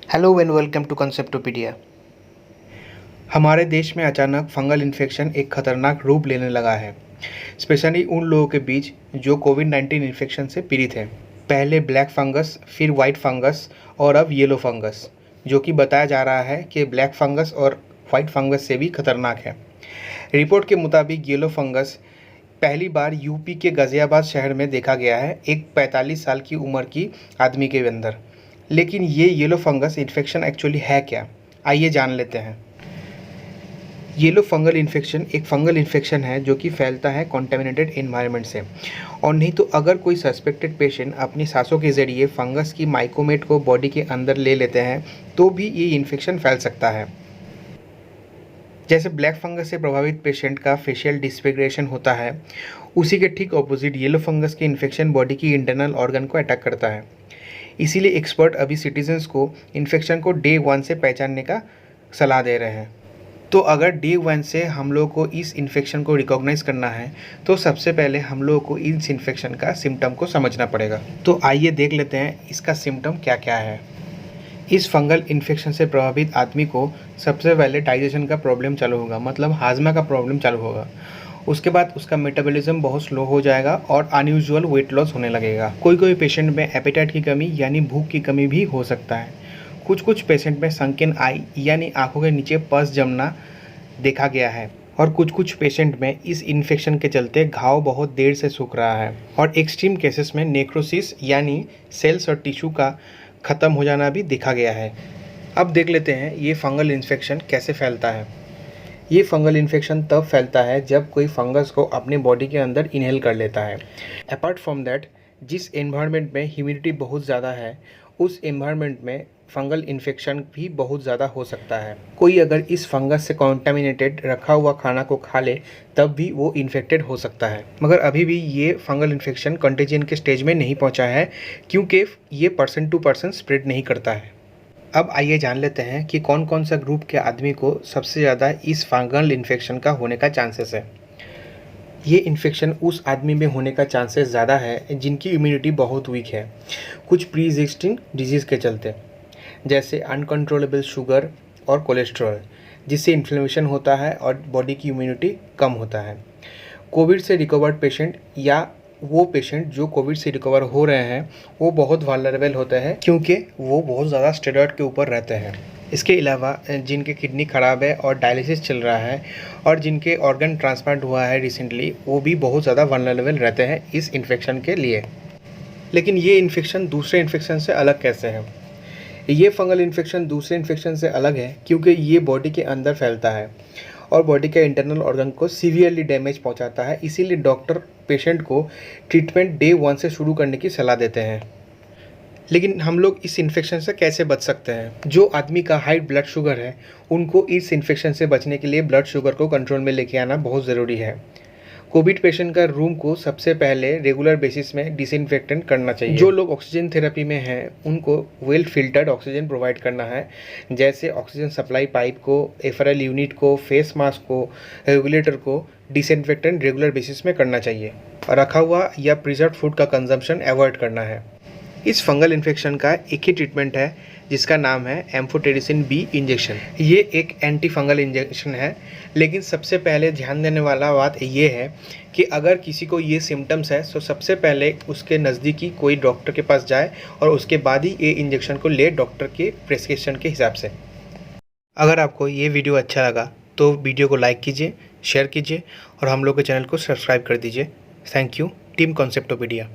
Hello and welcome to Conceptopedia. हमारे देश में अचानक फंगल इन्फेक्शन एक खतरनाक रूप लेने लगा है, स्पेशली उन लोगों के बीच जो कोविड-19 इन्फेक्शन से पीड़ित हैं। पहले ब्लैक फंगस, फिर वाइट फंगस और अब येलो फंगस, जो कि बताया जा रहा है कि ब्लैक फंगस और वाइट फंगस से भी खतरनाक है। रिपोर्ट के मुताबिक येलो फंगस पहली बार यूपी के गाजियाबाद शहर में देखा गया है, एक 45 साल की उम्र की आदमी के अंदर। लेकिन ये येलो फंगस इन्फेक्शन एक्चुअली है क्या, आइए जान लेते हैं। येलो फंगल इन्फेक्शन एक फंगल इन्फेक्शन है जो कि फैलता है कॉन्टेमिनेटेड एनवायरनमेंट से, और नहीं तो अगर कोई सस्पेक्टेड पेशेंट अपनी सांसों के ज़रिए फंगस की माइकोमेट को बॉडी के अंदर ले लेते हैं तो भी ये इन्फेक्शन फैल सकता है। जैसे ब्लैक फंगस से प्रभावित पेशेंट का फेशियल डिसफिगरेशन होता है, उसी के ठीक ऑपोजिट येलो फंगस की इन्फेक्शन बॉडी की इंटरनल ऑर्गन को अटैक करता है। इसीलिए एक्सपर्ट अभी सिटीजन्स को इन्फेक्शन को डे 1 से पहचानने का सलाह दे रहे हैं। तो अगर डे 1 से हम लोग को इस इन्फेक्शन को रिकॉग्नाइज करना है तो सबसे पहले हम लोग को इस इन्फेक्शन का सिम्टम को समझना पड़ेगा। तो आइए देख लेते हैं इसका सिम्टम क्या क्या है। इस फंगल इन्फेक्शन से प्रभावित आदमी को सबसे पहले डाइजेशन का प्रॉब्लम चालू होगा, मतलब हाजमा का प्रॉब्लम चालू होगा। उसके बाद उसका मेटाबॉलिज्म बहुत स्लो हो जाएगा और अनयूजुअल वेट लॉस होने लगेगा। कोई पेशेंट में एपेटाइट की कमी यानी भूख की कमी भी हो सकता है। कुछ पेशेंट में संकिन आई यानी आंखों के नीचे पस जमना देखा गया है, और कुछ पेशेंट में इस इन्फेक्शन के चलते घाव बहुत देर से सूख रहा है, और एक्सट्रीम केसेस में नेक्रोसिस यानी सेल्स और टिश्यू का ख़त्म हो जाना भी देखा गया है। अब देख लेते हैं ये फंगल इन्फेक्शन कैसे फैलता है। ये फंगल इन्फेक्शन तब फैलता है जब कोई फंगस को अपने बॉडी के अंदर इनहेल कर लेता है। अपार्ट फ्रॉम दैट, जिस एनवायरनमेंट में ह्यूमिडिटी बहुत ज़्यादा है उस एनवायरनमेंट में फंगल इन्फेक्शन भी बहुत ज़्यादा हो सकता है। कोई अगर इस फंगस से कॉन्टामिनेटेड रखा हुआ खाना को खा ले तब भी वो इन्फेक्टेड हो सकता है। मगर अभी भी ये फंगल इन्फेक्शन कंटेजियन के स्टेज में नहीं पहुंचा है, क्योंकि ये पर्सन टू पर्सन स्प्रेड नहीं करता है। अब आइए जान लेते हैं कि कौन कौन सा ग्रुप के आदमी को सबसे ज़्यादा इस फंगल इन्फेक्शन का होने का चांसेस है। ये इन्फेक्शन उस आदमी में होने का चांसेस ज़्यादा है जिनकी इम्यूनिटी बहुत वीक है, कुछ प्री एग्जिस्टिंग डिजीज़ के चलते, जैसे अनकंट्रोलेबल शुगर और कोलेस्ट्रॉल, जिससे इन्फ्लेमेशन होता है और बॉडी की इम्यूनिटी कम होता है। कोविड से रिकवर्ड पेशेंट या वो पेशेंट जो कोविड से रिकवर हो रहे हैं वो बहुत वालरेबल होते हैं, क्योंकि वो बहुत ज़्यादा स्टेरॉइड के ऊपर रहते हैं। इसके अलावा जिनके किडनी ख़राब है और डायलिसिस चल रहा है और जिनके ऑर्गन ट्रांसप्लांट हुआ है रिसेंटली, वो भी बहुत ज़्यादा वालरेबल रहते हैं इस इन्फेक्शन के लिए। लेकिन ये इन्फेक्शन दूसरे इन्फेक्शन से अलग कैसे है? ये फंगल इन्फेक्शन दूसरे इन्फेक्शन से अलग है क्योंकि ये बॉडी के अंदर फैलता है और बॉडी के इंटरनल ऑर्गन को सीवियरली डैमेज पहुंचाता है। इसीलिए डॉक्टर पेशेंट को ट्रीटमेंट डे 1 से शुरू करने की सलाह देते हैं। लेकिन हम लोग इस इन्फेक्शन से कैसे बच सकते हैं? जो आदमी का हाई ब्लड शुगर है उनको इस इन्फेक्शन से बचने के लिए ब्लड शुगर को कंट्रोल में लेके आना बहुत ज़रूरी है। कोविड पेशेंट का रूम को सबसे पहले रेगुलर बेसिस में डिसइंफेक्टेंट करना चाहिए। जो लोग ऑक्सीजन थेरेपी में हैं उनको वेल फिल्टर्ड ऑक्सीजन प्रोवाइड करना है, जैसे ऑक्सीजन सप्लाई पाइप को, एफआरएल यूनिट को, फेस मास्क को, रेगुलेटर को डिसइंफेक्टेंट रेगुलर बेसिस में करना चाहिए। रखा हुआ या प्रिजर्व फूड का कंजम्पशन अवॉइड करना है। इस फंगल इन्फेक्शन का एक ही ट्रीटमेंट है जिसका नाम है एम्फोटेरिसिन बी इंजेक्शन। ये एक एंटी फंगल इंजेक्शन है, लेकिन सबसे पहले ध्यान देने वाला बात ये है कि अगर किसी को ये सिम्टम्स है तो सबसे पहले उसके नज़दीकी कोई डॉक्टर के पास जाए और उसके बाद ही ये इंजेक्शन को ले डॉक्टर के प्रेस्क्रिप्शन के हिसाब से। अगर आपको ये वीडियो अच्छा लगा तो वीडियो को लाइक कीजिए, शेयर कीजिए और हम लोग के चैनल को सब्सक्राइब कर दीजिए। Thank you team कंसेप्टोपीडिया।